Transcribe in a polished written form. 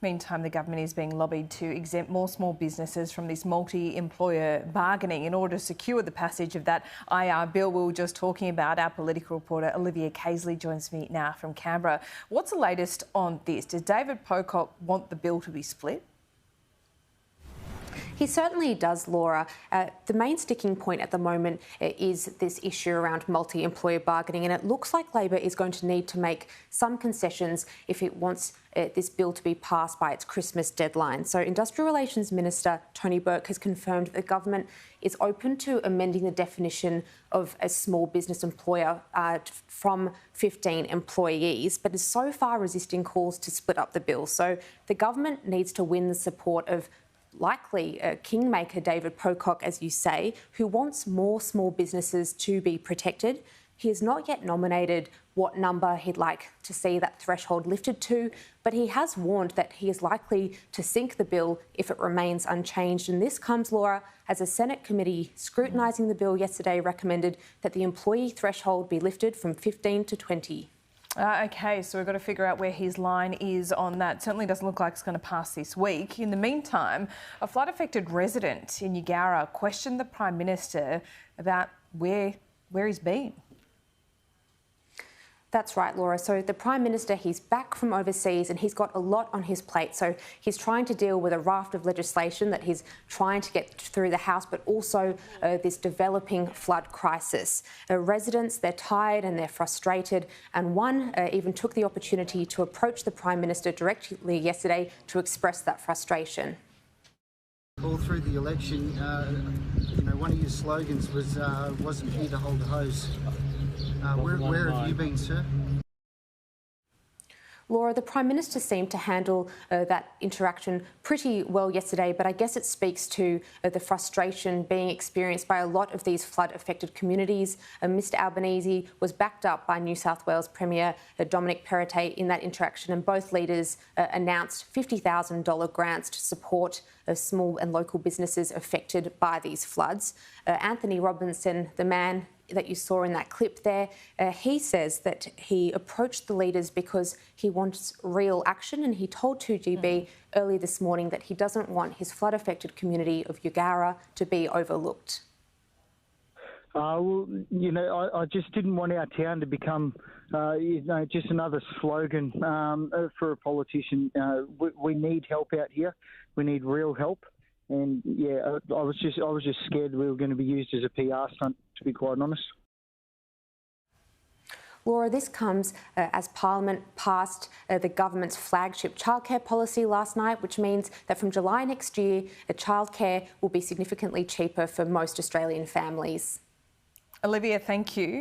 Meantime, the government is being lobbied to exempt more small businesses from this multi-employer bargaining in order to secure the passage of that IR bill we were just talking about. Our political reporter Olivia Caisley joins me now from Canberra. What's the latest on this? Does David Pocock want the bill to be split? He certainly does, Laura. The main sticking point at the moment is this issue around multi-employer bargaining, and it looks like Labor is going to need to make some concessions if it wants this bill to be passed by its Christmas deadline. So Industrial Relations Minister Tony Burke has confirmed that the government is open to amending the definition of a small business employer from 15 employees, but is so far resisting calls to split up the bill. So the government needs to win the support of likely kingmaker David Pocock, as you say, who wants more small businesses to be protected. He has not yet nominated what number he'd like to see that threshold lifted to, but he has warned that he is likely to sink the bill if it remains unchanged. And this comes, Laura, as a Senate committee scrutinising the bill yesterday recommended that the employee threshold be lifted from 15 to 20. OK, so we've got to figure out where his line is on that. Certainly doesn't look like it's going to pass this week. In the meantime, a flood-affected resident in Eugowra questioned the Prime Minister about where he's been. That's right, Laura. So the Prime Minister, he's back from overseas and he's got a lot on his plate. So he's trying to deal with a raft of legislation that he's trying to get through the House, but also this developing flood crisis. Residents, they're tired and they're frustrated, and one even took the opportunity to approach the Prime Minister directly yesterday to express that frustration. All through the election, one of your slogans was wasn't here to hold the hose. Where have you been, sir? Laura, the Prime Minister seemed to handle that interaction pretty well yesterday, but I guess it speaks to the frustration being experienced by a lot of these flood-affected communities. Mr Albanese was backed up by New South Wales Premier Dominic Perrottet in that interaction, and both leaders announced $50,000 grants to support small and local businesses affected by these floods. Anthony Robinson, the man that you saw in that clip there, he says that he approached the leaders because he wants real action, and he told 2GB early this morning that he doesn't want his flood-affected community of Eugowra to be overlooked. I just didn't want our town to become, just another slogan for a politician. We need help out here. We need real help. And yeah, I was just scared we were going to be used as a PR stunt, to be quite honest. Laura, this comes as Parliament passed the government's flagship childcare policy last night, which means that from July next year, childcare will be significantly cheaper for most Australian families. Olivia, thank you.